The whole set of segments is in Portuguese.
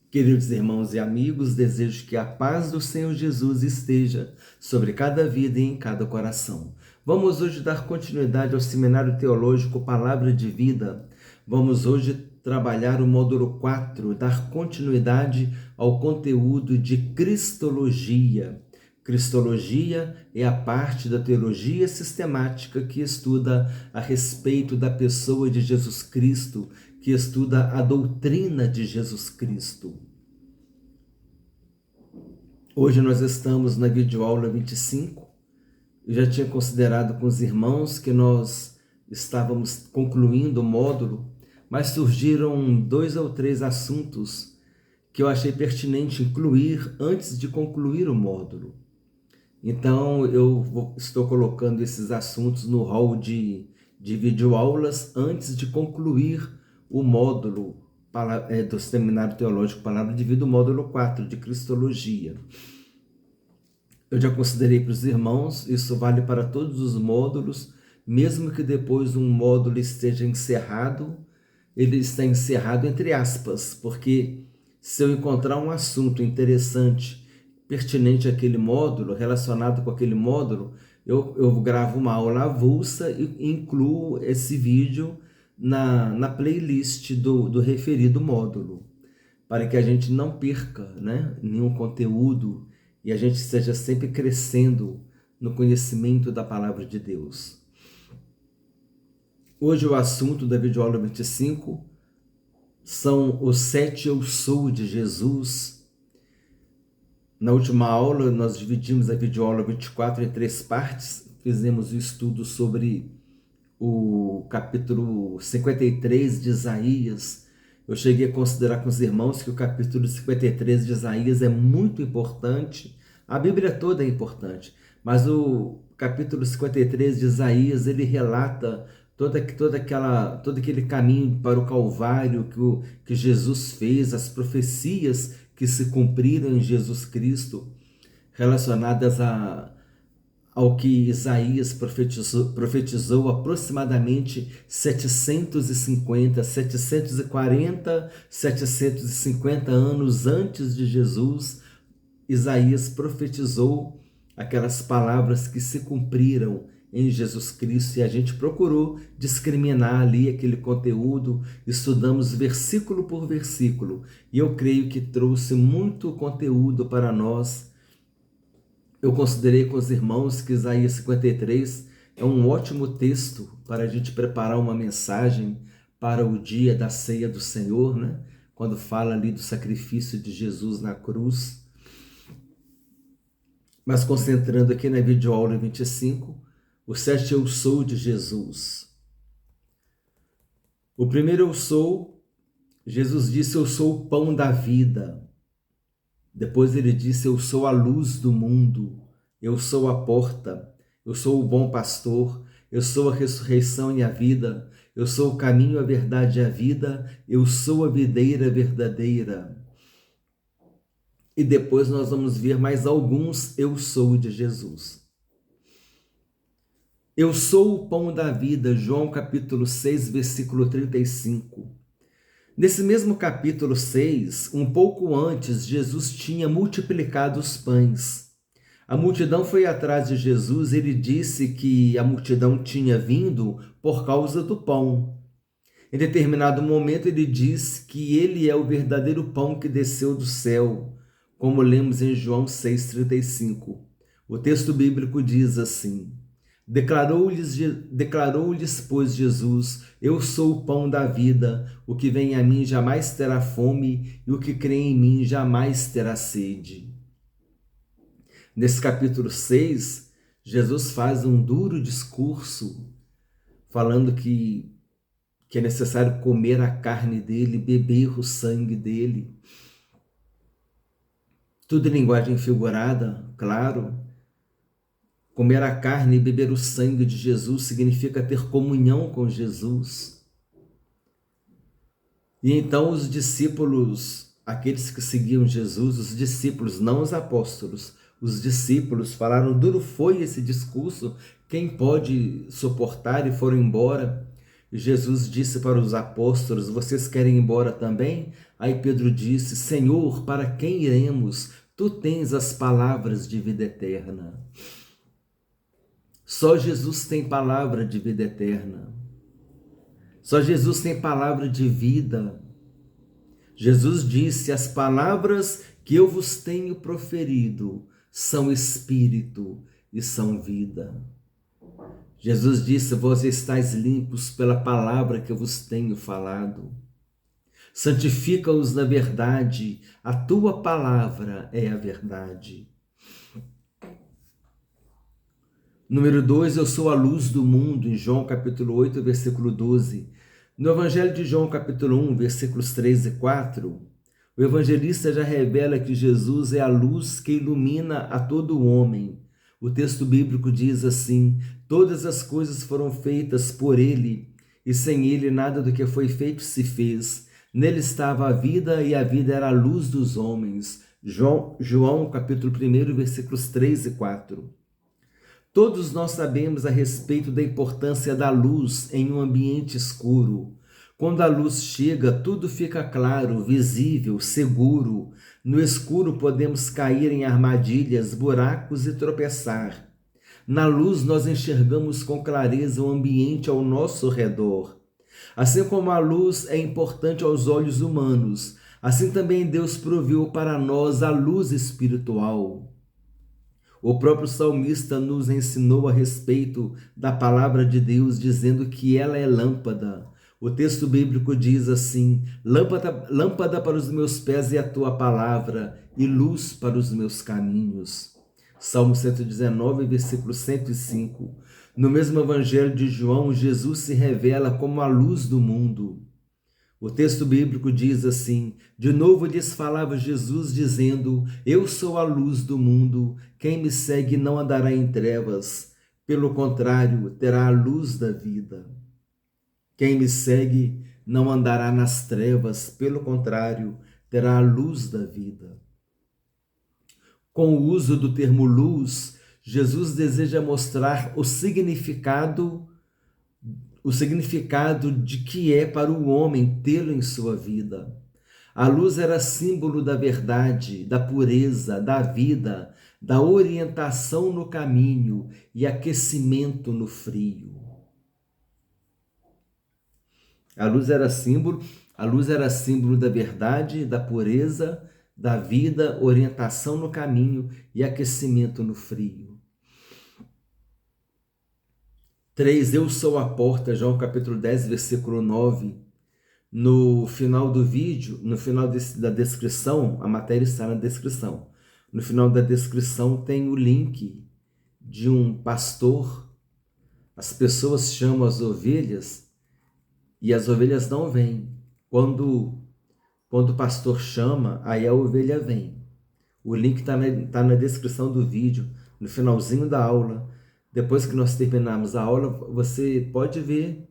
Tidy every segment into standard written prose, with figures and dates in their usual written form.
Queridos irmãos e amigos, desejo que a paz do Senhor Jesus esteja sobre cada vida e em cada coração. Vamos hoje dar continuidade ao Seminário Teológico Palavra de Vida. Vamos hoje trabalhar o módulo 4, dar continuidade ao conteúdo de Cristologia. Cristologia é a parte da teologia sistemática que estuda a respeito da pessoa de Jesus Cristo, que estuda a doutrina de Jesus Cristo. Hoje nós estamos na videoaula 25. Eu já tinha considerado com os irmãos que nós estávamos concluindo o módulo, mas surgiram 2 ou 3 assuntos que eu achei pertinente incluir antes de concluir o módulo. Então estou colocando esses assuntos no hall de videoaulas antes de concluir o módulo do Seminário Teológico Palavra de Vida, o módulo 4 de Cristologia. Eu já considerei para os irmãos, isso vale para todos os módulos, mesmo que depois um módulo esteja encerrado, ele está encerrado entre aspas, porque se eu encontrar um assunto interessante, pertinente àquele módulo, relacionado com aquele módulo, eu gravo uma aula avulsa e incluo esse vídeo na playlist do referido módulo, para que a gente não perca, nenhum conteúdo e a gente esteja sempre crescendo no conhecimento da palavra de Deus. Hoje o assunto da videoaula 25 são os 7 eu sou de Jesus. Na última aula nós dividimos a videoaula 24 em 3 partes, fizemos o estudo sobre o capítulo 53 de Isaías. Eu cheguei a considerar com os irmãos que o capítulo 53 de Isaías é muito importante. A Bíblia toda é importante, mas o capítulo 53 de Isaías, ele relata todo aquele caminho para o Calvário que Jesus fez, as profecias que se cumpriram em Jesus Cristo, relacionadas ao que Isaías profetizou aproximadamente 750 anos antes de Jesus. Isaías profetizou aquelas palavras que se cumpriram em Jesus Cristo e a gente procurou discriminar ali aquele conteúdo, estudamos versículo por versículo e eu creio que trouxe muito conteúdo para nós. Eu considerei com os irmãos que Isaías 53 é um ótimo texto para a gente preparar uma mensagem para o dia da ceia do Senhor, quando fala ali do sacrifício de Jesus na cruz. Mas concentrando aqui na videoaula 25, o 7 eu sou de Jesus. O primeiro eu sou, Jesus disse, eu sou o pão da vida. Depois ele disse, eu sou a luz do mundo, eu sou a porta, eu sou o bom pastor, eu sou a ressurreição e a vida, eu sou o caminho, a verdade e a vida, eu sou a videira verdadeira. E depois nós vamos ver mais alguns eu sou de Jesus. Eu sou o pão da vida, João capítulo 6, versículo 35. Nesse mesmo capítulo 6, um pouco antes, Jesus tinha multiplicado os pães. A multidão foi atrás de Jesus e ele disse que a multidão tinha vindo por causa do pão. Em determinado momento ele diz que ele é o verdadeiro pão que desceu do céu, como lemos em João 6,35. O texto bíblico diz assim: Declarou-lhes, pois, Jesus, eu sou o pão da vida, o que vem a mim jamais terá fome, e o que crê em mim jamais terá sede. Nesse capítulo 6, Jesus faz um duro discurso, falando que é necessário comer a carne dele, beber o sangue dele. Tudo em linguagem figurada, claro. Comer a carne e beber o sangue de Jesus significa ter comunhão com Jesus. E então os discípulos, aqueles que seguiam Jesus, os discípulos, não os apóstolos, os discípulos falaram, duro foi esse discurso, quem pode suportar? E foram embora. E Jesus disse para os apóstolos: vocês querem ir embora também? Aí Pedro disse: Senhor, para quem iremos? Tu tens as palavras de vida eterna. Só Jesus tem palavra de vida eterna. Só Jesus tem palavra de vida. Jesus disse: as palavras que eu vos tenho proferido são espírito e são vida. Jesus disse: vós estáis limpos pela palavra que eu vos tenho falado. Santifica-os na verdade, a tua palavra é a verdade. Número 2, eu sou a luz do mundo, em João capítulo 8, versículo 12. No Evangelho de João capítulo 1, versículos 3 e 4, o evangelista já revela que Jesus é a luz que ilumina a todo homem. O texto bíblico diz assim: todas as coisas foram feitas por ele, e sem ele nada do que foi feito se fez. Nele estava a vida, e a vida era a luz dos homens. João capítulo 1, versículos 3 e 4. Todos nós sabemos a respeito da importância da luz em um ambiente escuro. Quando a luz chega, tudo fica claro, visível, seguro. No escuro podemos cair em armadilhas, buracos e tropeçar. Na luz nós enxergamos com clareza o ambiente ao nosso redor. Assim como a luz é importante aos olhos humanos, assim também Deus proveu para nós a luz espiritual. O próprio salmista nos ensinou a respeito da palavra de Deus, dizendo que ela é lâmpada. O texto bíblico diz assim: lâmpada para os meus pés é a tua palavra, e luz para os meus caminhos. Salmo 119, versículo 105. No mesmo Evangelho de João, Jesus se revela como a luz do mundo. O texto bíblico diz assim: de novo lhes falava Jesus, dizendo: eu sou a luz do mundo, quem me segue não andará em trevas, pelo contrário, terá a luz da vida. Quem me segue não andará nas trevas, pelo contrário, terá a luz da vida. Com o uso do termo luz, Jesus deseja mostrar o significado de que é para o homem tê-lo em sua vida. A luz era símbolo da verdade, da pureza, da vida, da orientação no caminho e aquecimento no frio. A luz era símbolo da verdade, da pureza, da vida, orientação no caminho e aquecimento no frio. 3. Eu sou a porta, João capítulo 10, versículo 9. No final do vídeo, no final da descrição, a matéria está na descrição. No final da descrição tem o link de um pastor. As pessoas chamam as ovelhas e as ovelhas não vêm. Quando o pastor chama, aí a ovelha vem. O link está na descrição do vídeo, no finalzinho da aula. Depois que nós terminarmos a aula, você pode ver.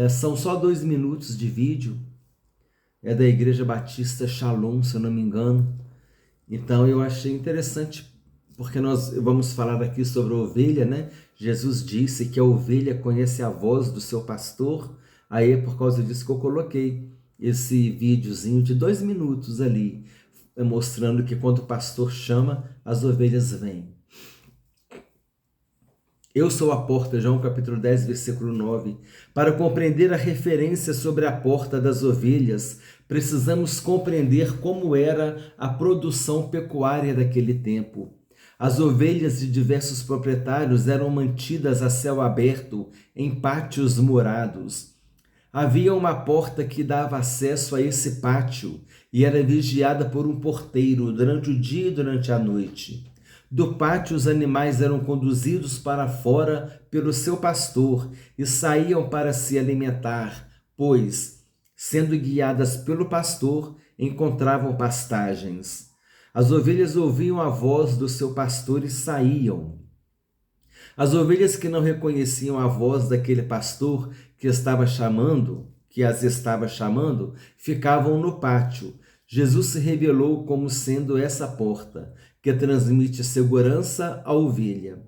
São só 2 minutos de vídeo. É da Igreja Batista Shalom, se eu não me engano. Então eu achei interessante, porque nós vamos falar aqui sobre a ovelha, né? Jesus disse que a ovelha conhece a voz do seu pastor. Aí é por causa disso que eu coloquei esse videozinho de 2 minutos ali, mostrando que quando o pastor chama, as ovelhas vêm. Eu sou a porta, João capítulo 10, versículo 9. Para compreender a referência sobre a porta das ovelhas, precisamos compreender como era a produção pecuária daquele tempo. As ovelhas de diversos proprietários eram mantidas a céu aberto em pátios murados. Havia uma porta que dava acesso a esse pátio e era vigiada por um porteiro durante o dia e durante a noite. Do pátio, os animais eram conduzidos para fora pelo seu pastor e saíam para se alimentar, pois, sendo guiadas pelo pastor, encontravam pastagens. As ovelhas ouviam a voz do seu pastor e saíam. As ovelhas que não reconheciam a voz daquele pastor que as estava chamando, ficavam no pátio. Jesus se revelou como sendo essa porta, que transmite segurança à ovelha.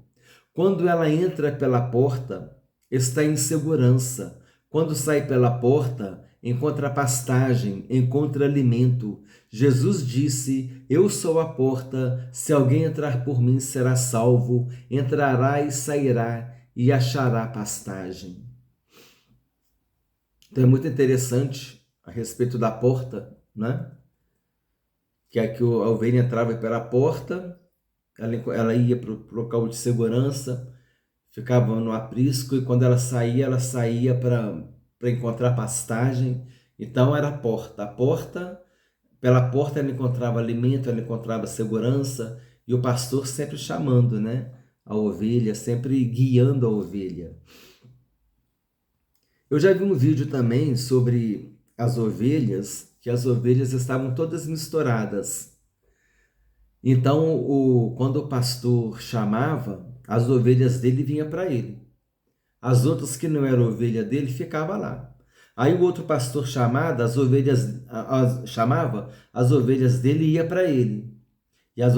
Quando ela entra pela porta, está em segurança. Quando sai pela porta, encontra pastagem, encontra alimento. Jesus disse: Eu sou a porta, se alguém entrar por mim será salvo, entrará e sairá e achará pastagem. Então é muito interessante a respeito da porta, né? Que é que a ovelha entrava pela porta, ela ia para o local de segurança, ficava no aprisco, e quando ela saía para encontrar pastagem. Então era a porta. Pela porta ela encontrava alimento, ela encontrava segurança, e o pastor sempre chamando, né, a ovelha, sempre guiando a ovelha. Eu já vi um vídeo também sobre as ovelhas, que as ovelhas estavam todas misturadas. Então, quando o pastor chamava, as ovelhas dele vinham para ele. As outras que não eram ovelha dele ficavam lá. Aí o outro pastor chamava, as ovelhas dele ia para ele. E as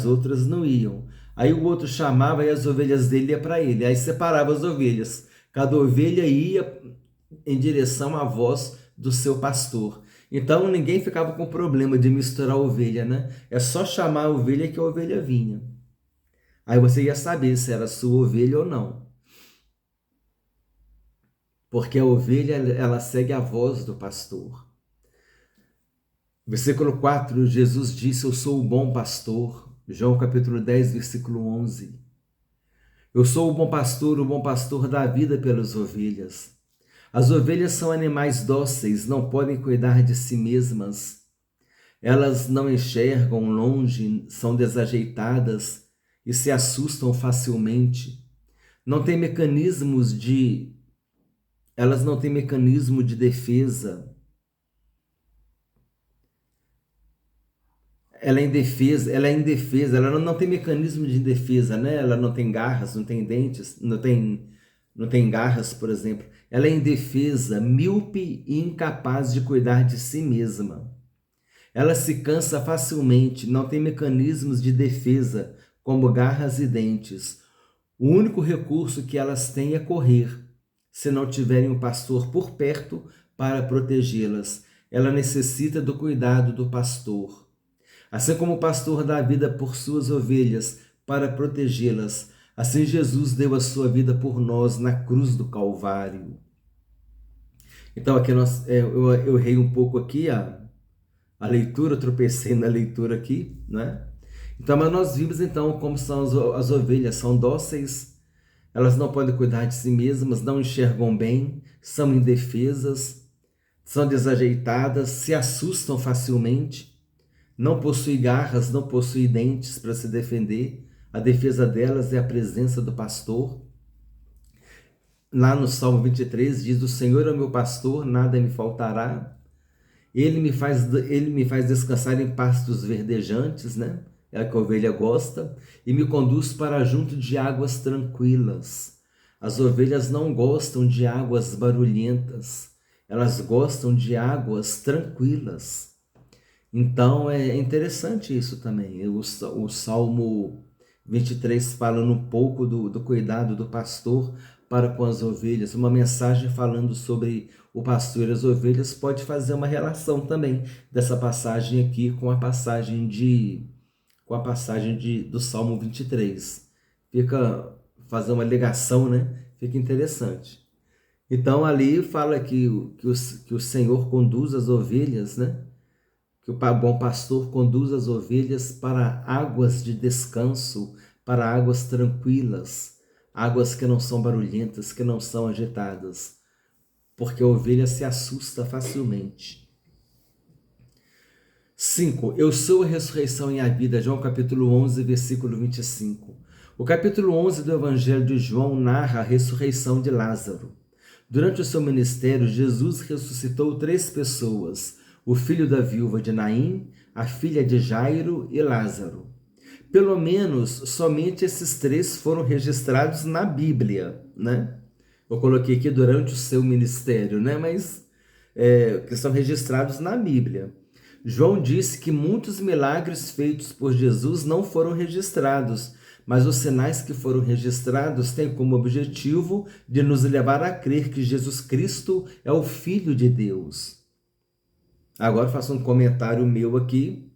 outras não iam. Aí o outro chamava e as ovelhas dele iam para ele. Aí separava as ovelhas. Cada ovelha ia em direção à voz do seu pastor. Então ninguém ficava com problema de misturar a ovelha, né? É só chamar a ovelha que a ovelha vinha. Aí você ia saber se era sua ovelha ou não. Porque a ovelha, ela segue a voz do pastor. Versículo 4, Jesus disse: Eu sou o bom pastor. João capítulo 10, versículo 11. Eu sou o bom pastor dá a vida pelas ovelhas. As ovelhas são animais dóceis, não podem cuidar de si mesmas. Elas não enxergam longe, são desajeitadas e se assustam facilmente. Elas não têm mecanismo de defesa. Ela é indefesa, ela não tem mecanismo de defesa, né? Ela não tem garras, não tem dentes, não tem garras, por exemplo. Ela é indefesa, míope e incapaz de cuidar de si mesma. Ela se cansa facilmente, não tem mecanismos de defesa, como garras e dentes. O único recurso que elas têm é correr, se não tiverem um pastor por perto para protegê-las. Ela necessita do cuidado do pastor. Assim como o pastor dá a vida por suas ovelhas para protegê-las, assim Jesus deu a sua vida por nós na cruz do Calvário. Então aqui eu errei um pouco aqui a leitura, tropecei na leitura aqui, né? Então, mas nós vimos então como são as ovelhas, são dóceis, elas não podem cuidar de si mesmas, não enxergam bem, são indefesas, são desajeitadas, se assustam facilmente, não possuem garras, não possuem dentes para se defender. A defesa delas é a presença do pastor. Lá no Salmo 23 diz: O Senhor é o meu pastor, nada me faltará. Ele me faz descansar em pastos verdejantes, né? É a que a ovelha gosta, e me conduz para junto de águas tranquilas. As ovelhas não gostam de águas barulhentas, elas gostam de águas tranquilas. Então é interessante isso também. O Salmo 23 falando um pouco do cuidado do pastor para com as ovelhas, uma mensagem falando sobre o pastor e as ovelhas, pode fazer uma relação também dessa passagem aqui com a passagem do Salmo 23. Fazer uma ligação, né? Fica interessante. Então ali fala que o Senhor conduz as ovelhas, né? Que o bom pastor conduz as ovelhas para águas de descanso, para águas tranquilas, águas que não são barulhentas, que não são agitadas, porque a ovelha se assusta facilmente. 5. Eu sou a ressurreição e a vida, João capítulo 11, versículo 25. O capítulo 11 do Evangelho de João narra a ressurreição de Lázaro. Durante o seu ministério, Jesus ressuscitou 3 pessoas: o filho da viúva de Naim, a filha de Jairo e Lázaro. Pelo menos somente esses 3 foram registrados na Bíblia, né? Eu coloquei aqui durante o seu ministério, né? Mas que são registrados na Bíblia. João disse que muitos milagres feitos por Jesus não foram registrados, mas os sinais que foram registrados têm como objetivo de nos levar a crer que Jesus Cristo é o Filho de Deus. Agora faço um comentário meu aqui.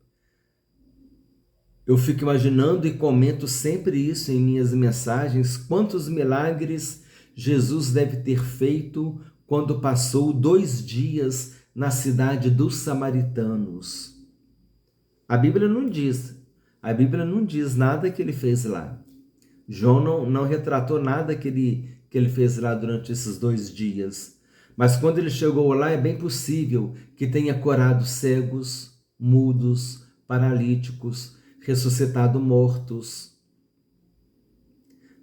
Eu fico imaginando e comento sempre isso em minhas mensagens, quantos milagres Jesus deve ter feito quando passou 2 dias na cidade dos samaritanos. A Bíblia não diz nada que ele fez lá. João não retratou nada que ele fez lá durante esses 2 dias. Mas quando ele chegou lá, é bem possível que tenha curado cegos, mudos, paralíticos, ressuscitado mortos.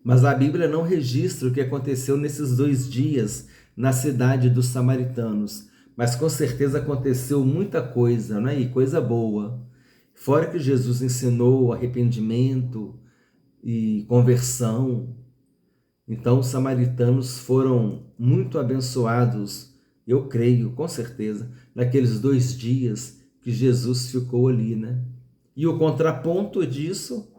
Mas a Bíblia não registra o que aconteceu nesses 2 dias na cidade dos samaritanos. Mas com certeza aconteceu muita coisa, né? E coisa boa. Fora que Jesus ensinou arrependimento e conversão. Então os samaritanos foram muito abençoados, eu creio, com certeza, naqueles 2 dias que Jesus ficou ali, né? E o contraponto disso,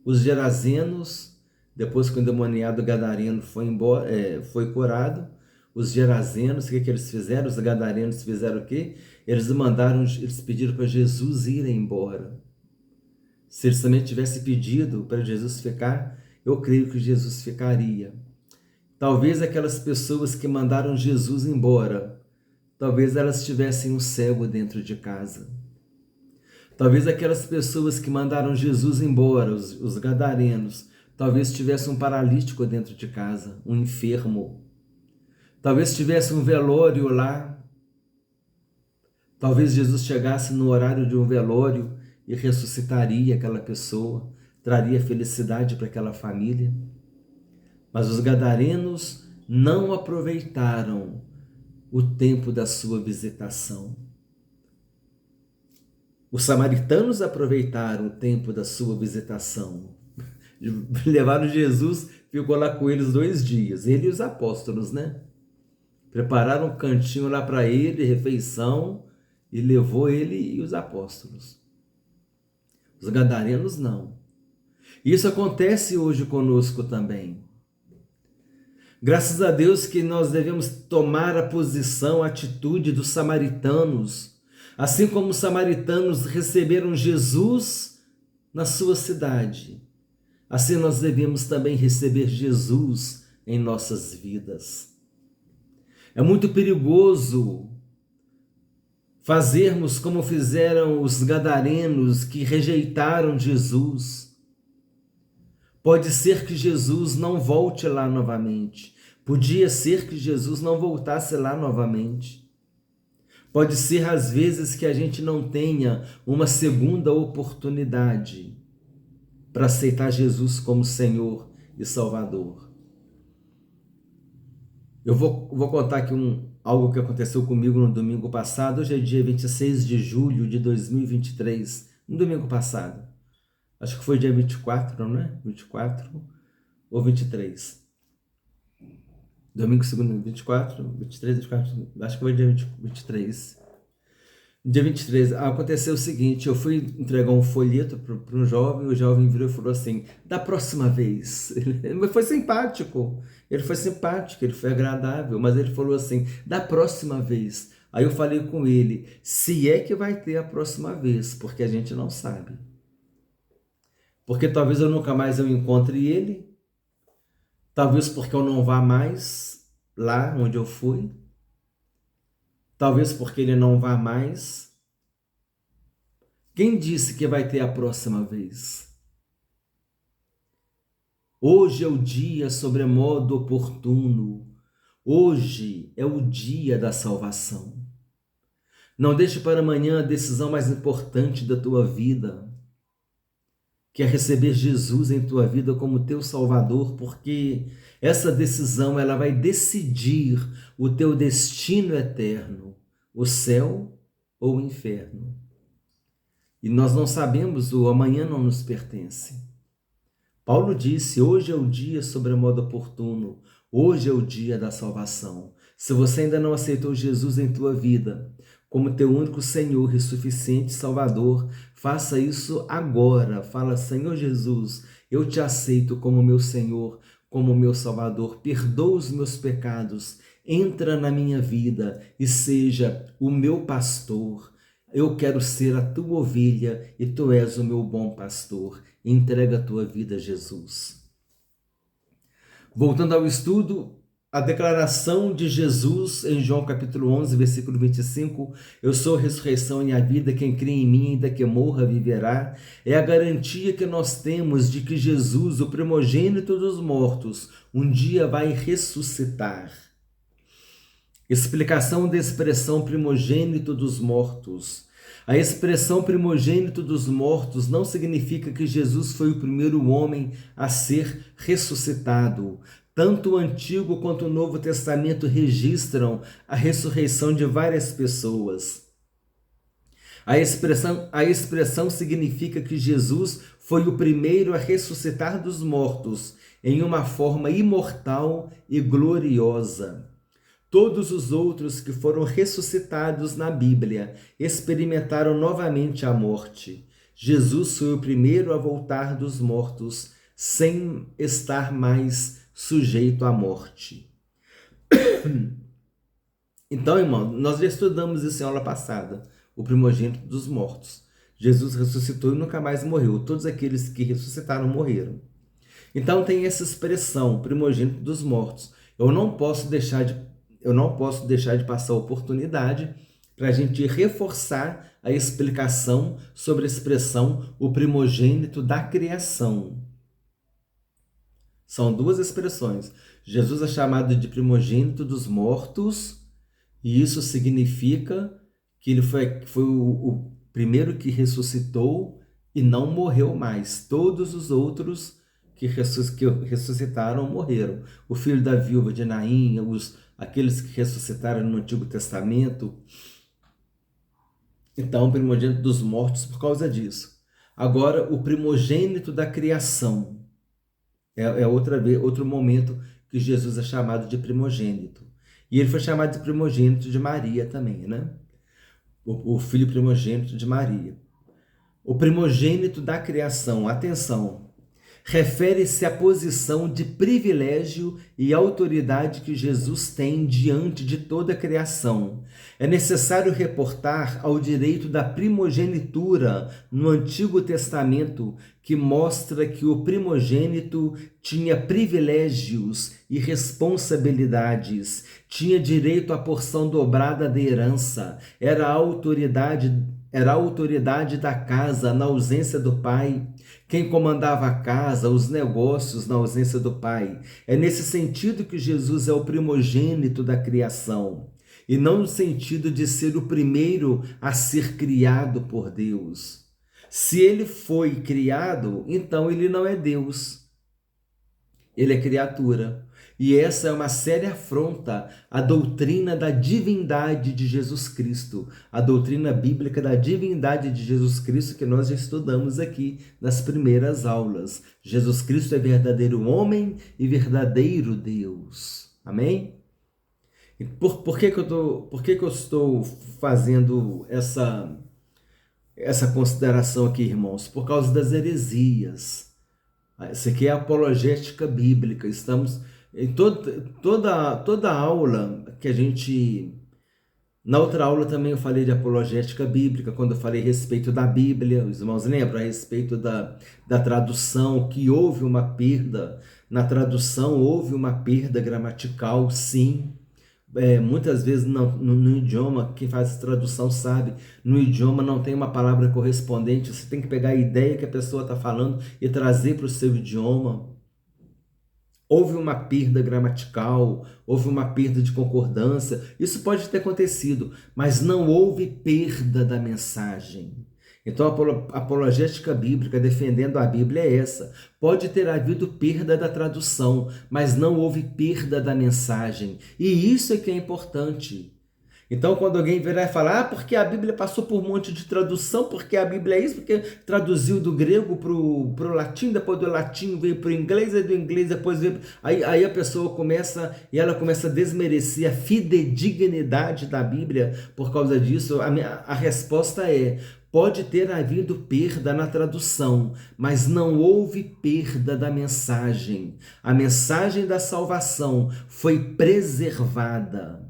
os gerazenos, depois que o endemoniado gadareno foi curado, os gerazenos, o que eles fizeram? Os gadarenos fizeram o quê? Eles pediram para Jesus ir embora. Se eles também tivessem pedido para Jesus ficar, eu creio que Jesus ficaria. Talvez aquelas pessoas que mandaram Jesus embora, talvez elas tivessem um cego dentro de casa. Talvez aquelas pessoas que mandaram Jesus embora, os gadarenos, talvez tivesse um paralítico dentro de casa, um enfermo. Talvez tivesse um velório lá. Talvez Jesus chegasse no horário de um velório e ressuscitaria aquela pessoa, traria felicidade para aquela família. Mas os gadarenos não aproveitaram o tempo da sua visitação. Os samaritanos aproveitaram o tempo da sua visitação. Levaram Jesus, ficou lá com eles 2 dias, ele e os apóstolos, né? Prepararam um cantinho lá para ele, refeição, e levou ele e os apóstolos. Os gadarenos não. Isso acontece hoje conosco também. Graças a Deus que nós devemos tomar a posição, a atitude dos samaritanos, assim como os samaritanos receberam Jesus na sua cidade, assim nós devemos também receber Jesus em nossas vidas. É muito perigoso fazermos como fizeram os gadarenos que rejeitaram Jesus. Pode ser que Jesus não volte lá novamente. Podia ser que Jesus não voltasse lá novamente. Pode ser, às vezes, que a gente não tenha uma segunda oportunidade para aceitar Jesus como Senhor e Salvador. Eu vou contar aqui algo que aconteceu comigo no domingo passado. Hoje é dia 26 de julho de 2023, no domingo passado. Acho que foi dia 24, não é? 24 ou 23. Domingo, segundo, 24, 23, 24, acho que foi dia 23. Dia 23, aconteceu o seguinte, eu fui entregar um folheto para um jovem, o jovem virou e falou assim, da próxima vez. Ele foi simpático, ele foi agradável, mas ele falou assim, da próxima vez. Aí eu falei com ele, se é que vai ter a próxima vez, porque a gente não sabe. Porque talvez eu nunca mais encontre ele, talvez porque eu não vá mais lá onde eu fui, talvez porque ele não vá mais. Quem disse que vai ter a próxima vez? Hoje é o dia sobremodo oportuno. Hoje é o dia da salvação. Não deixe para amanhã a decisão mais importante da tua vida, que é receber Jesus em tua vida como teu Salvador, porque essa decisão ela vai decidir o teu destino eterno, o céu ou o inferno. E nós não sabemos, o amanhã não nos pertence. Paulo disse, hoje é o dia sobremodo oportuno, hoje é o dia da salvação. Se você ainda não aceitou Jesus em tua vida, como teu único Senhor e suficiente Salvador, faça isso agora. Fala, Senhor Jesus, eu te aceito como meu Senhor, como meu Salvador, perdoa os meus pecados, entra na minha vida e seja o meu pastor. Eu quero ser a tua ovelha e tu és o meu bom pastor. Entrega a tua vida a Jesus. Voltando ao estudo, a declaração de Jesus em João capítulo 11, versículo 25, eu sou a ressurreição e a vida, quem crê em mim, ainda que morra, viverá, é a garantia que nós temos de que Jesus, o primogênito dos mortos, um dia vai ressuscitar. Explicação da expressão primogênito dos mortos. A expressão primogênito dos mortos não significa que Jesus foi o primeiro homem a ser ressuscitado. Tanto o Antigo quanto o Novo Testamento registram a ressurreição de várias pessoas. A expressão significa que Jesus foi o primeiro a ressuscitar dos mortos em uma forma imortal e gloriosa. Todos os outros que foram ressuscitados na Bíblia experimentaram novamente a morte. Jesus foi o primeiro a voltar dos mortos sem estar mais sujeito à morte. Então, irmão, nós já estudamos isso em aula passada, o primogênito dos mortos. Jesus ressuscitou e nunca mais morreu. Todos aqueles que ressuscitaram morreram. Então tem essa expressão, primogênito dos mortos. Eu não posso deixar de passar a oportunidade para a gente reforçar a explicação sobre a expressão o primogênito da criação. São duas expressões. Jesus é chamado de primogênito dos mortos, e isso significa que ele foi o primeiro que ressuscitou e não morreu mais. Todos os outros que ressuscitaram morreram. O filho da viúva de Naim, aqueles que ressuscitaram no Antigo Testamento. Então, o primogênito dos mortos por causa disso. Agora, o primogênito da criação é outro momento que Jesus é chamado de primogênito. E ele foi chamado de primogênito de Maria também, né? O filho primogênito de Maria. O primogênito da criação, atenção, refere-se à posição de privilégio e autoridade que Jesus tem diante de toda a criação. É necessário reportar ao direito da primogenitura no Antigo Testamento, que mostra que o primogênito tinha privilégios e responsabilidades, tinha direito à porção dobrada da herança, era a autoridade da casa na ausência do pai, quem comandava a casa, os negócios na ausência do pai. É nesse sentido que Jesus é o primogênito da criação, e não no sentido de ser o primeiro a ser criado por Deus. Se ele foi criado, então ele não é Deus. Ele é criatura. E essa é uma séria afronta à doutrina da divindade de Jesus Cristo, a doutrina bíblica da divindade de Jesus Cristo que nós já estudamos aqui nas primeiras aulas. Jesus Cristo é verdadeiro homem e verdadeiro Deus. Amém? E por que eu estou fazendo essa consideração aqui, irmãos? Por causa das heresias. Isso aqui é apologética bíblica. Estamos em toda aula que a gente... Na outra aula também eu falei de apologética bíblica, quando eu falei a respeito da Bíblia. Os irmãos lembram? A respeito da tradução, que houve uma perda. Na tradução houve uma perda gramatical, sim. Muitas vezes no idioma, quem faz tradução sabe, no idioma não tem uma palavra correspondente, você tem que pegar a ideia que a pessoa está falando e trazer para o seu idioma. Houve uma perda gramatical, houve uma perda de concordância, isso pode ter acontecido, mas não houve perda da mensagem. Então a apologética bíblica defendendo a Bíblia é essa. Pode ter havido perda da tradução, mas não houve perda da mensagem. E isso é que é importante. Então, quando alguém virar e falar, porque a Bíblia passou por um monte de tradução, porque a Bíblia é isso, porque traduziu do grego para o latim, depois do latim veio para o inglês, e do inglês depois veio... Aí a pessoa começa, e ela começa a desmerecer a fidedignidade da Bíblia por causa disso. A resposta é: pode ter havido perda na tradução, mas não houve perda da mensagem. A mensagem da salvação foi preservada.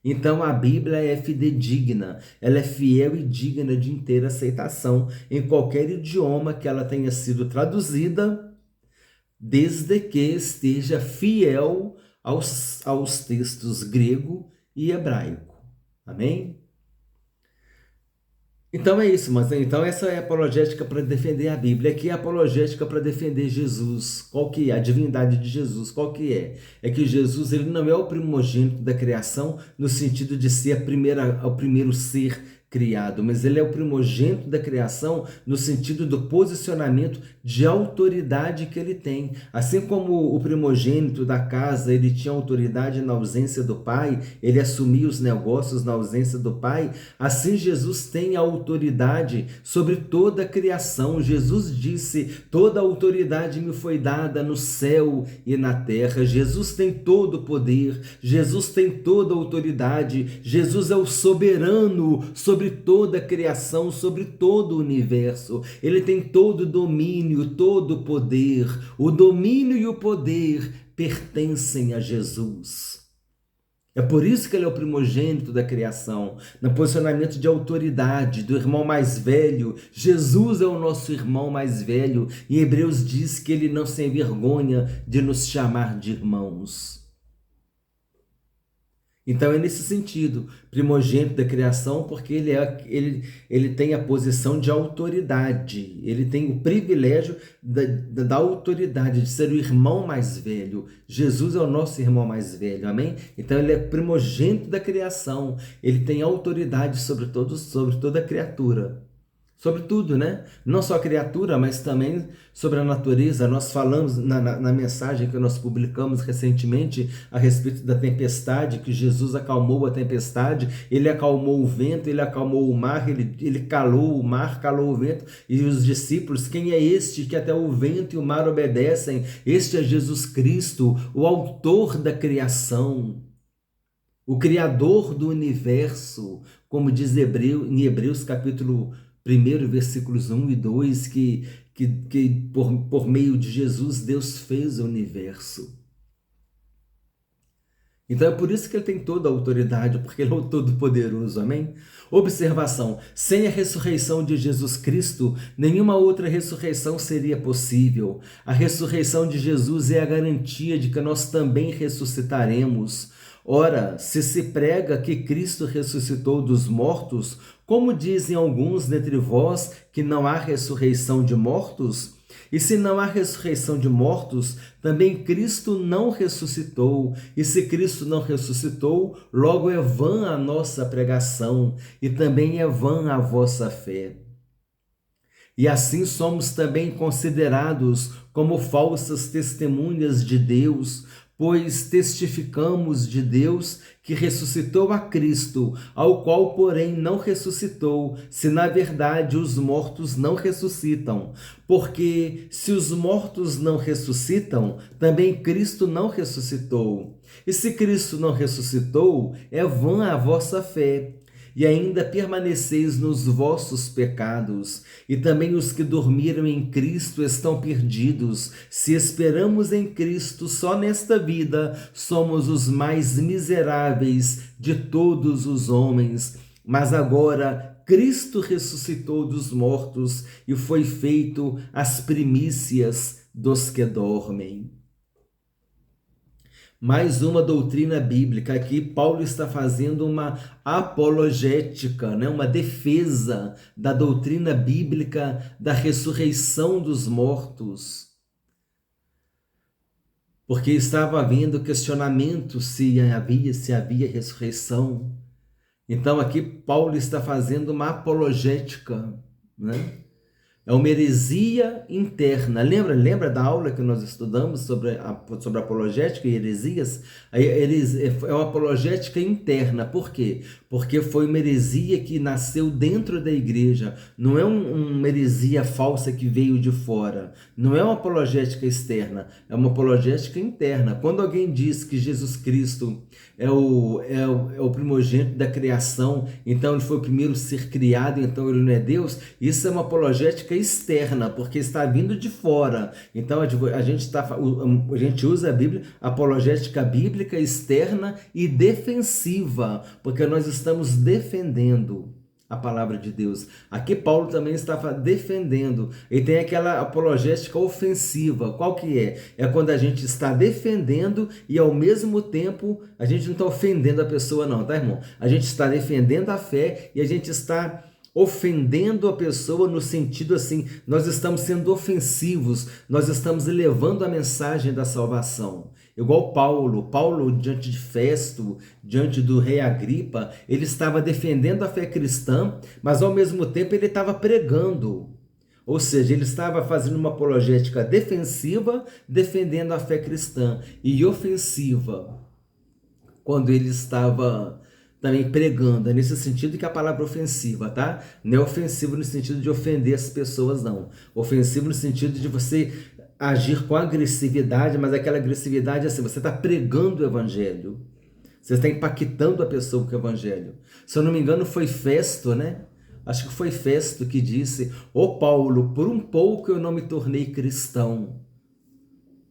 Então a Bíblia é fidedigna, ela é fiel e digna de inteira aceitação em qualquer idioma que ela tenha sido traduzida, desde que esteja fiel aos textos grego e hebraico. Amém? Então é isso, mas então essa é a apologética para defender a Bíblia. Aqui é a apologética para defender Jesus. Qual que é? A divindade de Jesus. Qual que é? É que Jesus, ele não é o primogênito da criação no sentido de ser o primeiro ser criado, mas ele é o primogênito da criação no sentido do posicionamento de autoridade que ele tem. Assim como o primogênito da casa, ele tinha autoridade na ausência do pai, ele assumia os negócios na ausência do pai, assim Jesus tem autoridade sobre toda a criação. Jesus disse: toda a autoridade me foi dada no céu e na terra. Jesus tem todo o poder, Jesus tem toda a autoridade, Jesus é o soberano sobre toda a criação, sobre todo o universo. Ele tem todo o domínio, todo o poder. O domínio e o poder pertencem a Jesus. É por isso que ele é o primogênito da criação, no posicionamento de autoridade, do irmão mais velho. Jesus é o nosso irmão mais velho, e Hebreus diz que ele não se envergonha de nos chamar de irmãos. Então é nesse sentido, primogênito da criação, porque ele tem a posição de autoridade, ele tem o privilégio da autoridade, de ser o irmão mais velho. Jesus é o nosso irmão mais velho, amém? Então ele é primogênito da criação, ele tem autoridade sobre toda a criatura. Sobre tudo, né? Não só a criatura, mas também sobre a natureza. Nós falamos na mensagem que nós publicamos recentemente a respeito da tempestade, que Jesus acalmou a tempestade, ele acalmou o vento, ele acalmou o mar, ele calou o mar, calou o vento, e os discípulos: quem é este que até o vento e o mar obedecem? Este é Jesus Cristo, o autor da criação, o criador do universo, como diz em Hebreus capítulo 1, versículos 1 e 2, que por meio de Jesus, Deus fez o universo. Então é por isso que ele tem toda a autoridade, porque ele é o Todo-Poderoso, amém? Observação: sem a ressurreição de Jesus Cristo, nenhuma outra ressurreição seria possível. A ressurreição de Jesus é a garantia de que nós também ressuscitaremos. Ora, se prega que Cristo ressuscitou dos mortos, como dizem alguns dentre vós que não há ressurreição de mortos? E se não há ressurreição de mortos, também Cristo não ressuscitou. E se Cristo não ressuscitou, logo é vã a nossa pregação, e também é vã a vossa fé. E assim somos também considerados como falsas testemunhas de Deus, pois testificamos de Deus que ressuscitou a Cristo, ao qual, porém, não ressuscitou, se na verdade os mortos não ressuscitam. Porque se os mortos não ressuscitam, também Cristo não ressuscitou. E se Cristo não ressuscitou, é vã a vossa fé, e ainda permaneceis nos vossos pecados, e também os que dormiram em Cristo estão perdidos. Se esperamos em Cristo só nesta vida, somos os mais miseráveis de todos os homens. Mas agora Cristo ressuscitou dos mortos e foi feito as primícias dos que dormem. Mais uma doutrina bíblica. Aqui Paulo está fazendo uma apologética, né? Uma defesa da doutrina bíblica da ressurreição dos mortos. Porque estava havendo questionamento se havia ressurreição. Então aqui Paulo está fazendo uma apologética, né? É uma heresia interna. Lembra da aula que nós estudamos sobre apologética e heresias? É uma apologética interna. Por quê? Porque foi uma heresia que nasceu dentro da igreja. Não é uma heresia falsa que veio de fora. Não é uma apologética externa. É uma apologética interna. Quando alguém diz que Jesus Cristo é o primogênito da criação, então ele foi o primeiro a ser criado, então ele não é Deus, isso é uma apologética externa, porque está vindo de fora. Então a gente usa a Bíblia, apologética bíblica externa e defensiva, porque nós estamos defendendo a palavra de Deus. Aqui Paulo também estava defendendo. E tem aquela apologética ofensiva. Qual que é? É quando a gente está defendendo e ao mesmo tempo a gente não está ofendendo a pessoa não, tá, irmão? A gente está defendendo a fé e a gente está ofendendo a pessoa no sentido assim, nós estamos sendo ofensivos, nós estamos elevando a mensagem da salvação. Igual Paulo diante de Festo, diante do rei Agripa, ele estava defendendo a fé cristã, mas ao mesmo tempo ele estava pregando. Ou seja, ele estava fazendo uma apologética defensiva, defendendo a fé cristã, e ofensiva, quando ele estava também pregando. É nesse sentido que a palavra ofensiva, tá? Não é ofensivo no sentido de ofender as pessoas, não. Ofensivo no sentido de você agir com agressividade, mas aquela agressividade assim, você está pregando o evangelho. Você está impactando a pessoa com o evangelho. Se eu não me engano, foi Festo, né? Acho que foi Festo que disse: Ô Paulo, por um pouco eu não me tornei cristão.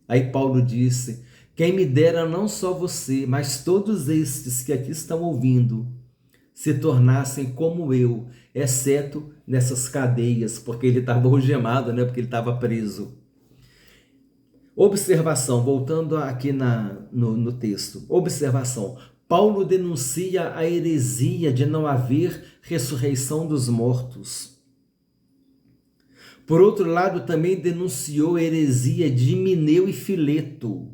Aí Paulo disse: quem me dera não só você, mas todos estes que aqui estão ouvindo, se tornassem como eu, exceto nessas cadeias, porque ele estava algemado, né? Porque ele estava preso. Observação, voltando aqui no texto. Observação. Paulo denuncia a heresia de não haver ressurreição dos mortos. Por outro lado, também denunciou a heresia de Himeneu e Fileto.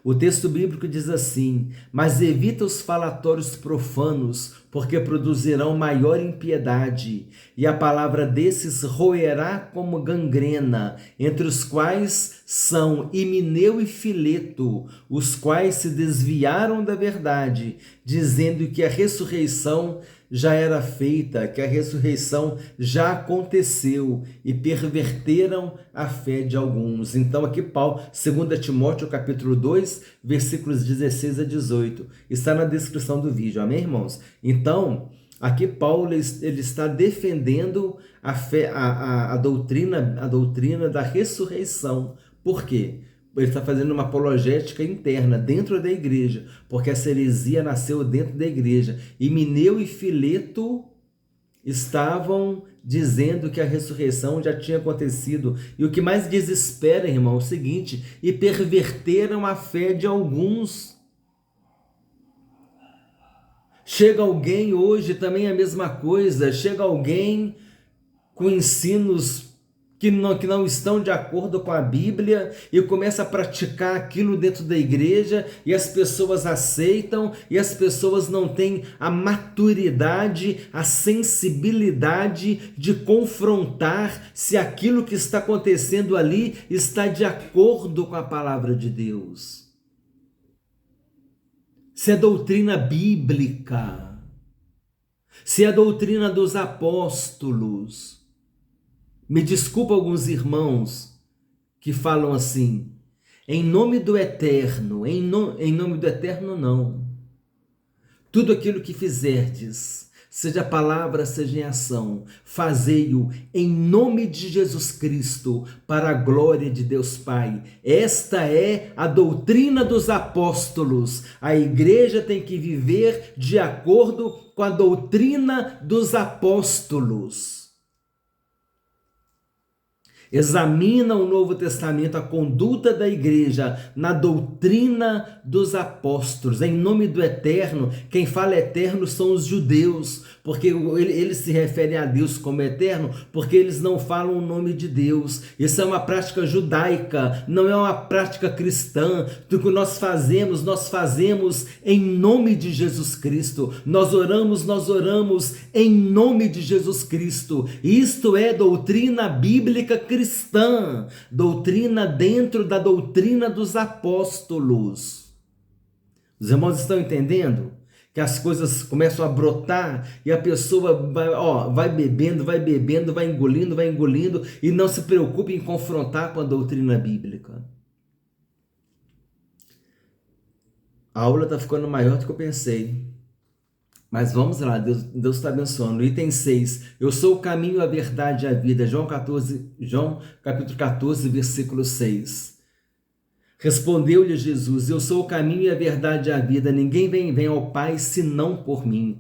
O texto bíblico diz assim: mas evita os falatórios profanos, porque produzirão maior impiedade, e a palavra desses roerá como gangrena, entre os quais são Himeneu e Fileto, os quais se desviaram da verdade, dizendo que a ressurreição já era feita, que a ressurreição já aconteceu, e perverteram a fé de alguns. Então aqui Paulo, 2 Timóteo capítulo 2, versículos 16 a 18, está na descrição do vídeo, amém, irmãos? Então, aqui Paulo ele está defendendo a fé, a doutrina da ressurreição. Por quê? Ele está fazendo uma apologética interna dentro da igreja, porque essa heresia nasceu dentro da igreja. Himeneu e Fileto estavam dizendo que a ressurreição já tinha acontecido. E o que mais desespera, irmão, é o seguinte: e perverteram a fé de alguns. Chega alguém hoje também a mesma coisa, chega alguém com ensinos que não estão de acordo com a Bíblia e começa a praticar aquilo dentro da igreja e as pessoas aceitam e as pessoas não têm a maturidade, a sensibilidade de confrontar se aquilo que está acontecendo ali está de acordo com a palavra de Deus. Se é doutrina bíblica, se é doutrina dos apóstolos. Me desculpa alguns irmãos que falam assim: em nome do eterno, em nome do eterno não. Tudo aquilo que fizerdes, seja palavra, seja em ação, fazei-o em nome de Jesus Cristo, para a glória de Deus Pai. Esta é a doutrina dos apóstolos. A igreja tem que viver de acordo com a doutrina dos apóstolos. Examina o Novo Testamento, a conduta da igreja na doutrina dos apóstolos. Em nome do Eterno, quem fala eterno são os judeus, porque eles se referem a Deus como eterno, porque eles não falam o nome de Deus. Isso é uma prática judaica, não é uma prática cristã. Tudo que nós fazemos em nome de Jesus Cristo. Nós oramos em nome de Jesus Cristo. Isto é doutrina bíblica cristã, doutrina dentro da doutrina dos apóstolos. Os irmãos estão entendendo? Que as coisas começam a brotar e a pessoa vai bebendo, vai engolindo e não se preocupe em confrontar com a doutrina bíblica. A aula está ficando maior do que eu pensei. Mas vamos lá, Deus está abençoando. Item 6. Eu sou o caminho, a verdade e a vida. João capítulo 14, versículo 6. Respondeu-lhe Jesus: eu sou o caminho e a verdade e a vida. Ninguém vem ao Pai senão por mim.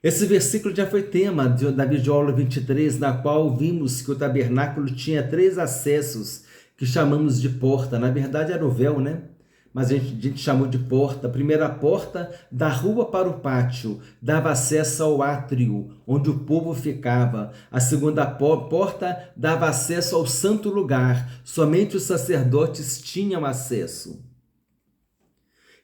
Esse versículo já foi tema da videoaula 23, na qual vimos que o tabernáculo tinha 3 acessos que chamamos de porta. Na verdade era o véu, né? Mas a gente chamou de porta. A primeira porta, da rua para o pátio, dava acesso ao átrio, onde o povo ficava. A segunda porta dava acesso ao santo lugar, somente os sacerdotes tinham acesso.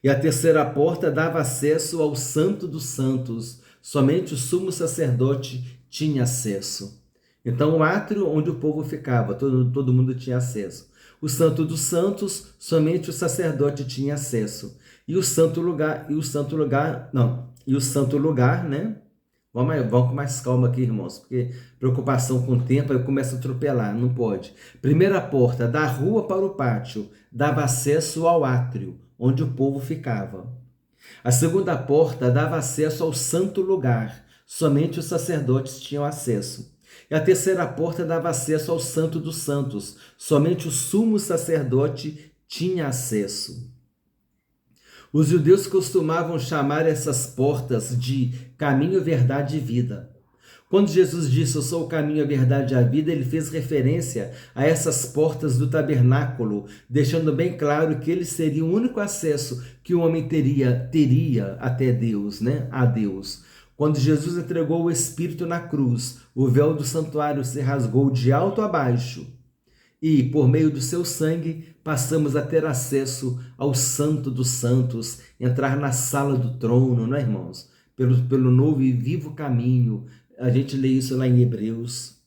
E a terceira porta dava acesso ao santo dos santos, somente o sumo sacerdote tinha acesso. Então o átrio onde o povo ficava, todo mundo tinha acesso. O santo dos santos, somente o sacerdote tinha acesso. E o santo lugar, né? Vamos com mais calma aqui, irmãos, porque preocupação com o tempo, aí começa a atropelar, não pode. Primeira porta, da rua para o pátio, dava acesso ao átrio, onde o povo ficava. A segunda porta dava acesso ao santo lugar, somente os sacerdotes tinham acesso. E a terceira porta dava acesso ao Santo dos Santos. Somente o sumo sacerdote tinha acesso. Os judeus costumavam chamar essas portas de caminho, verdade e vida. Quando Jesus disse, eu sou o caminho, a verdade e a vida, ele fez referência a essas portas do tabernáculo, deixando bem claro que ele seria o único acesso que o homem teria até Deus, né? A Deus. Quando Jesus entregou o Espírito na cruz, o véu do santuário se rasgou de alto a baixo e, por meio do seu sangue, passamos a ter acesso ao Santo dos Santos, entrar na sala do trono, não é, irmãos? Pelo novo e vivo caminho. A gente lê isso lá em Hebreus.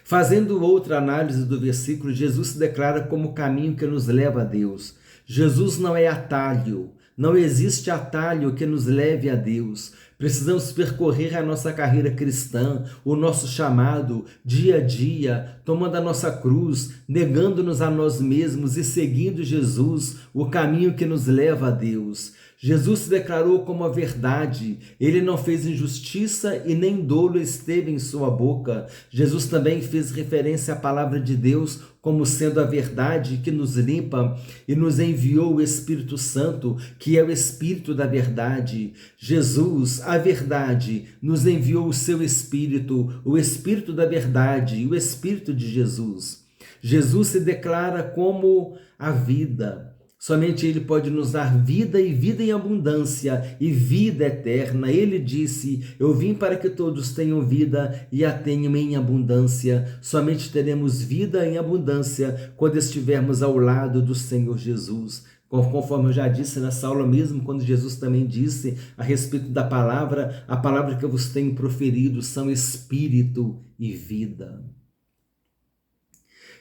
Fazendo outra análise do versículo, Jesus se declara como o caminho que nos leva a Deus. Jesus não é atalho. Não existe atalho que nos leve a Deus. Precisamos percorrer a nossa carreira cristã, o nosso chamado, dia a dia, tomando a nossa cruz, negando-nos a nós mesmos e seguindo Jesus, o caminho que nos leva a Deus. Jesus se declarou como a verdade, ele não fez injustiça e nem dolo esteve em sua boca. Jesus também fez referência à palavra de Deus como sendo a verdade que nos limpa e nos enviou o Espírito Santo, que é o Espírito da verdade. Jesus, a verdade, nos enviou o seu Espírito, o Espírito da verdade, o Espírito de Jesus. Jesus se declara como a vida. Somente ele pode nos dar vida e vida em abundância e vida eterna. Ele disse, eu vim para que todos tenham vida e a tenham em abundância. Somente teremos vida em abundância quando estivermos ao lado do Senhor Jesus. Conforme eu já disse nessa aula mesmo, quando Jesus também disse a respeito da palavra, a palavra que eu vos tenho proferido são espírito e vida.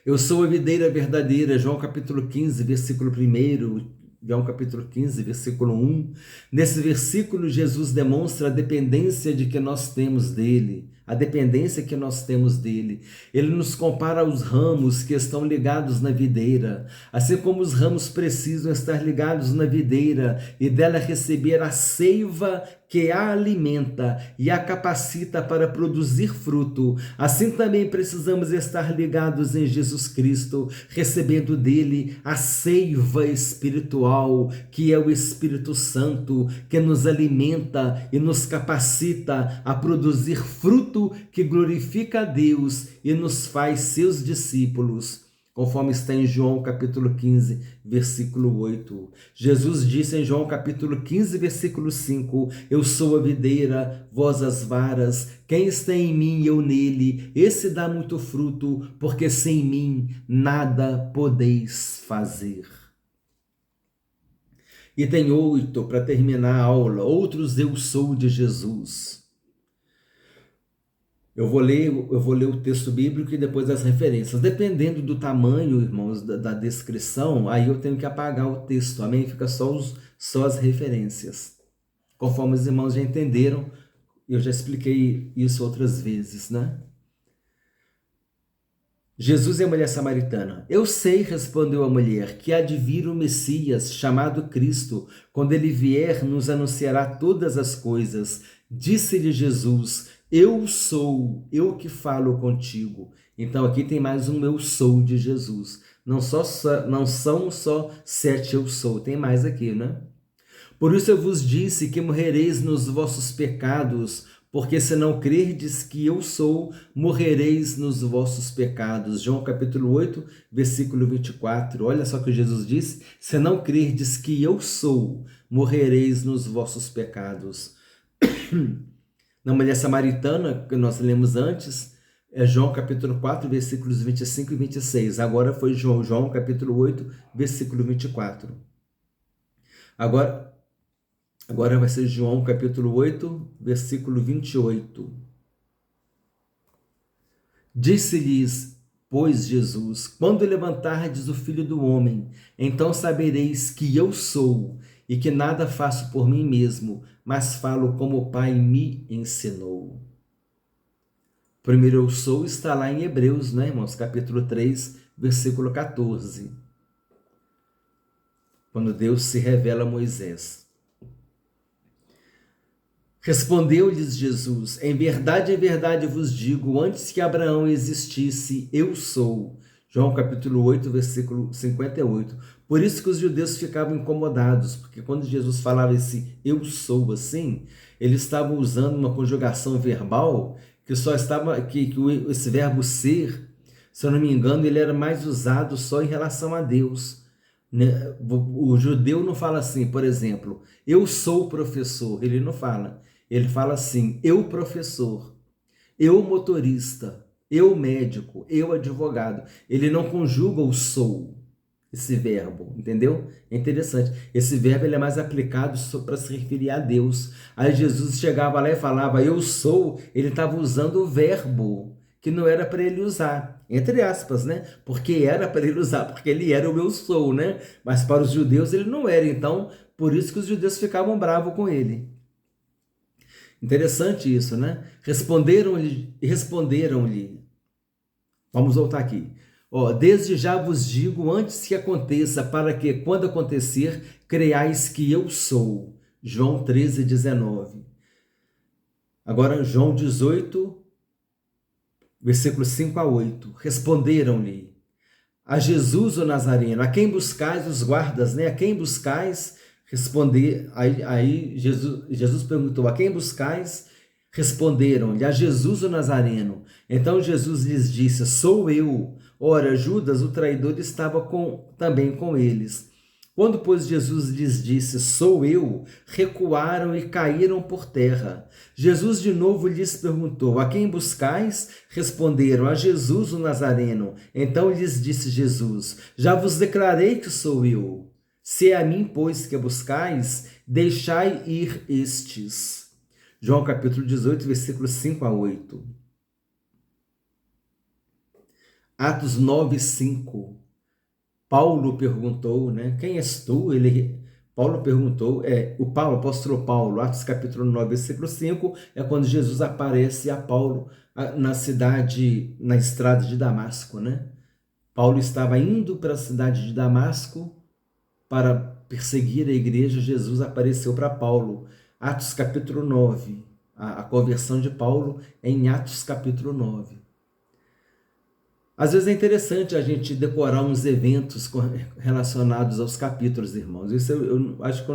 Eu sou a videira verdadeira, João capítulo 15, versículo 1, João capítulo 15, versículo 1. Nesse versículo, Jesus demonstra a dependência de que nós temos dele, a dependência que nós temos dele. Ele nos compara aos ramos que estão ligados na videira, assim como os ramos precisam estar ligados na videira e dela receber a seiva que a alimenta e a capacita para produzir fruto. Assim também precisamos estar ligados em Jesus Cristo, recebendo dele a seiva espiritual, que é o Espírito Santo, que nos alimenta e nos capacita a produzir fruto fruto que glorifica a Deus e nos faz seus discípulos, conforme está em João capítulo 15, versículo 8. Jesus disse em João capítulo 15, versículo 5, eu sou a videira, vós as varas, quem está em mim e eu nele, esse dá muito fruto, porque sem mim nada podeis fazer. E tem 8, para terminar a aula, outros eu sou de Jesus. Eu vou ler o texto bíblico e depois as referências. Dependendo do tamanho, irmãos, da descrição, aí eu tenho que apagar o texto, amém? Fica só as referências. Conforme os irmãos já entenderam, eu já expliquei isso outras vezes, né? Jesus e a mulher samaritana. Eu sei, respondeu a mulher, que há de vir o Messias, chamado Cristo. Quando ele vier, nos anunciará todas as coisas. Disse-lhe Jesus, eu sou, eu que falo contigo. Então aqui tem mais um eu sou de Jesus. Não são só 7 eu sou, tem mais aqui, né? Por isso eu vos disse que morrereis nos vossos pecados, porque se não crerdes que eu sou, morrereis nos vossos pecados. João capítulo 8, versículo 24. Olha só o que Jesus disse, se não crerdes que eu sou, morrereis nos vossos pecados. Na mulher samaritana, que nós lemos antes, é João capítulo 4, versículos 25 e 26. Agora foi João capítulo 8, versículo 24. Agora vai ser João capítulo 8, versículo 28. Disse-lhes, pois, Jesus, quando levantardes o Filho do Homem, então sabereis que eu sou, e que nada faço por mim mesmo, mas falo como o Pai me ensinou. Primeiro eu sou está lá em Hebreus, né, irmãos? Capítulo 3, versículo 14. Quando Deus se revela a Moisés. Respondeu-lhes Jesus, em verdade vos digo, antes que Abraão existisse, eu sou. João capítulo 8, versículo 58. Por isso que os judeus ficavam incomodados, porque quando Jesus falava esse eu sou assim, ele estava usando uma conjugação verbal que só estava, esse verbo ser, se eu não me engano, ele era mais usado só em relação a Deus. O judeu não fala assim, por exemplo, eu sou professor, ele não fala. Ele fala assim, eu professor, eu motorista, eu médico, eu advogado. Ele não conjuga o sou, esse verbo, entendeu? É interessante. Esse verbo ele é mais aplicado para se referir a Deus. Aí Jesus chegava lá e falava, eu sou, ele estava usando o verbo que não era para ele usar, entre aspas, né? Porque era para ele usar, porque ele era o eu sou, né? Mas para os judeus ele não era, então por isso que os judeus ficavam bravos com ele. Interessante isso, né? Responderam-lhe. Vamos voltar aqui. Desde já vos digo, antes que aconteça, para que, quando acontecer, creiais que eu sou. João 13, 19. Agora, João 18, versículos 5 a 8. Responderam-lhe a Jesus o Nazareno, a quem buscais os guardas, né? A quem buscais? Aí Jesus perguntou, a quem buscais? Responderam-lhe, a Jesus o Nazareno. Então Jesus lhes disse, sou eu. Ora, Judas, o traidor, estava também com eles. Quando, pois, Jesus lhes disse, sou eu, recuaram e caíram por terra. Jesus de novo lhes perguntou, a quem buscais? Responderam, a Jesus o Nazareno. Então lhes disse Jesus, já vos declarei que sou eu. Se é a mim, pois, que buscais, deixai ir estes. João capítulo 18, versículos 5 a 8. Atos 9, 5. Paulo perguntou, né? Quem és tu? Paulo perguntou, o apóstolo Paulo, Atos capítulo 9, versículo 5, é quando Jesus aparece a Paulo na estrada de Damasco, né? Paulo estava indo para a cidade de Damasco para perseguir a igreja. Jesus apareceu para Paulo. Atos capítulo 9. A conversão de Paulo é em Atos capítulo 9. Às vezes é interessante a gente decorar uns eventos relacionados aos capítulos, irmãos. Isso eu acho que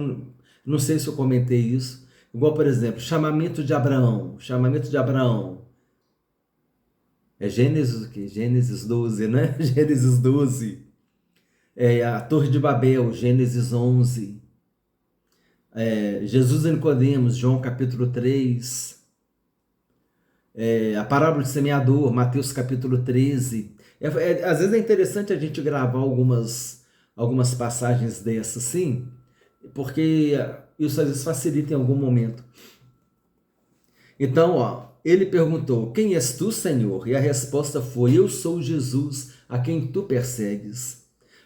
não sei se eu comentei isso. Igual, por exemplo, chamamento de Abraão. Chamamento de Abraão. É Gênesis o quê? Gênesis 12, né? Gênesis 12. A Torre de Babel, Gênesis 11. Jesus e Nicodemos, João capítulo 3. A parábola de semeador, Mateus capítulo 13. Às vezes é interessante a gente gravar algumas passagens dessas, sim, porque isso às vezes facilita em algum momento. Então, ele perguntou: quem és tu, Senhor? E a resposta foi: eu sou Jesus, a quem tu persegues.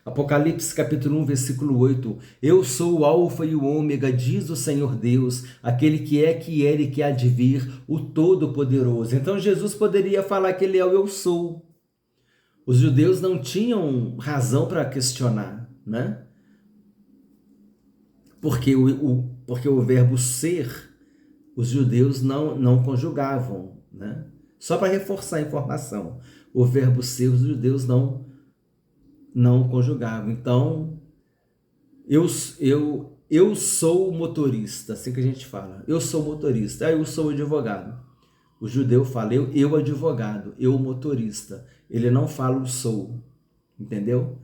Apocalipse capítulo 1, versículo 8. Eu sou o alfa e o ômega, diz o Senhor Deus, aquele que era e que há de vir, o Todo-Poderoso. Então Jesus poderia falar que ele é o eu sou. Os judeus não tinham razão para questionar, né? Porque o verbo ser, os judeus não conjugavam, né? Só para reforçar a informação, o verbo ser, os judeus não conjugavam. Então, eu sou motorista, assim que a gente fala. Eu sou motorista, eu sou advogado. O judeu fala eu advogado, eu motorista. Ele não fala o sou, entendeu?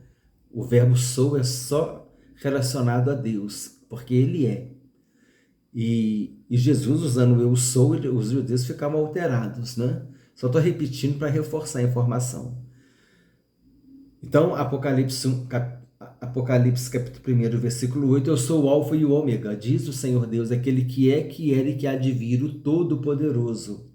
O verbo sou é só relacionado a Deus, porque ele é. E Jesus usando o eu sou, os judeus ficavam alterados, né? Só estou repetindo para reforçar a informação. Então, Apocalipse capítulo 1, versículo 8, eu sou o alfa e o ômega, diz o Senhor Deus, aquele que é, que era e que há de vir, o Todo-Poderoso.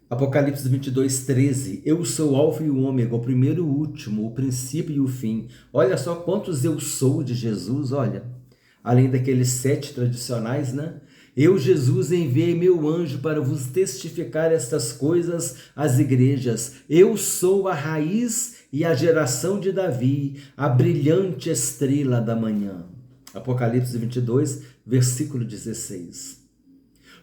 Apocalipse 22, 13, eu sou o alfa e o ômega, o primeiro e o último, o princípio e o fim. Olha só quantos eu sou de Jesus, olha. Além daqueles 7 tradicionais, né? Eu, Jesus, enviei meu anjo para vos testificar estas coisas às igrejas. Eu sou a raiz e a geração de Davi, a brilhante estrela da manhã. Apocalipse 22, versículo 16.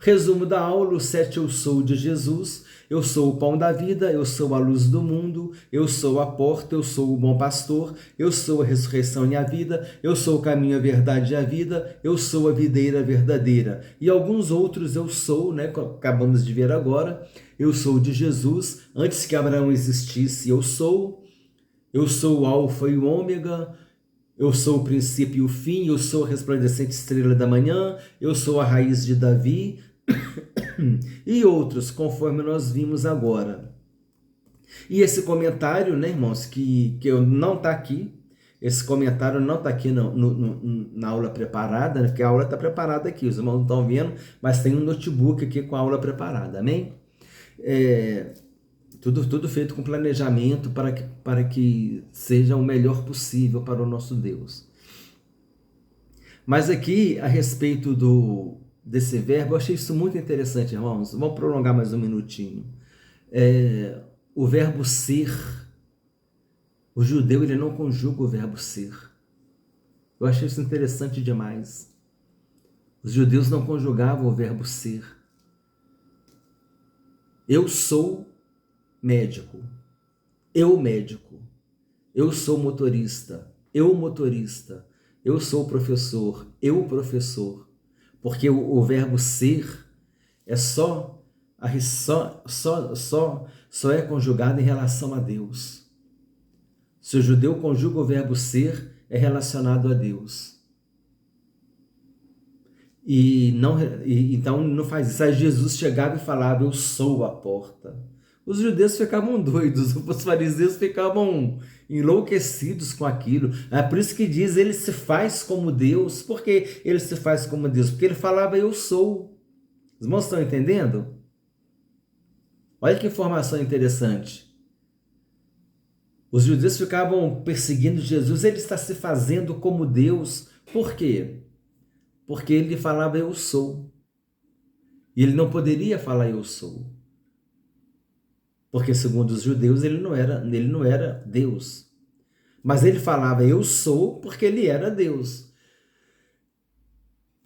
Resumo da aula: o 7 eu sou de Jesus. Eu sou o pão da vida, eu sou a luz do mundo, eu sou a porta, eu sou o bom pastor, eu sou a ressurreição e a vida, eu sou o caminho, a verdade e a vida, eu sou a videira verdadeira. E alguns outros eu sou, né? Acabamos de ver agora. Eu sou de Jesus, antes que Abraão existisse, eu sou o alfa e o ômega, eu sou o princípio e o fim, eu sou a resplandecente estrela da manhã, eu sou a raiz de Davi, e outros, conforme nós vimos agora. E esse comentário, né, irmãos, que eu não está aqui, esse comentário não está aqui na aula preparada, né, porque a aula está preparada aqui, os irmãos não estão vendo, mas tem um notebook aqui com a aula preparada, amém? Tudo feito com planejamento para que seja o melhor possível para o nosso Deus. Mas aqui, a respeito desse verbo, eu achei isso muito interessante, irmãos. Vamos prolongar mais um minutinho. O verbo ser, o judeu ele não conjuga o verbo ser. Eu achei isso interessante demais. Os judeus não conjugavam o verbo ser. Eu sou médico. Eu médico. Eu sou motorista. Eu motorista. Eu sou professor. Eu professor. Porque o verbo ser é só é conjugado em relação a Deus. Se o judeu conjuga o verbo ser, é relacionado a Deus. Então não faz isso. Aí Jesus chegava e falava, eu sou a porta. Os judeus ficavam doidos, os fariseus ficavam enlouquecidos com aquilo. É por isso que diz, ele se faz como Deus. Por que ele se faz como Deus? Porque ele falava, eu sou. Os irmãos estão entendendo? Olha que informação interessante. Os judeus ficavam perseguindo Jesus, ele está se fazendo como Deus. Por quê? Porque ele falava, eu sou. E ele não poderia falar, eu sou. Porque, segundo os judeus, ele não era Deus. Mas ele falava, eu sou, porque ele era Deus.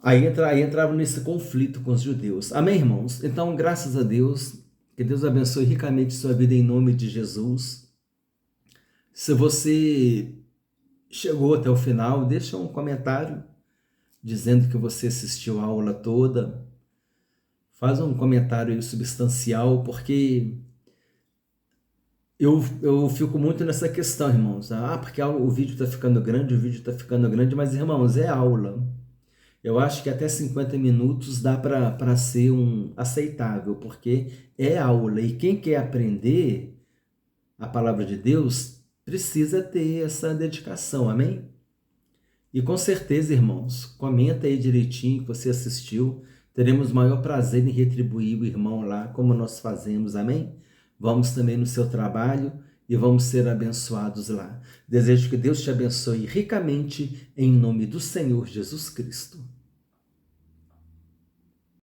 Aí entrava nesse conflito com os judeus. Amém, irmãos? Então, graças a Deus, que Deus abençoe ricamente sua vida em nome de Jesus. Se você chegou até o final, deixa um comentário dizendo que você assistiu a aula toda. Faz um comentário aí substancial, porque eu fico muito nessa questão, irmãos. Ah, porque o vídeo está ficando grande, o vídeo está ficando grande, mas, irmãos, é aula. Eu acho que até 50 minutos dá para ser aceitável, porque é aula. E quem quer aprender a palavra de Deus precisa ter essa dedicação, amém? E com certeza, irmãos, comenta aí direitinho que você assistiu. Teremos maior prazer em retribuir o irmão lá, como nós fazemos, amém? Vamos também no seu trabalho e vamos ser abençoados lá. Desejo que Deus te abençoe ricamente em nome do Senhor Jesus Cristo.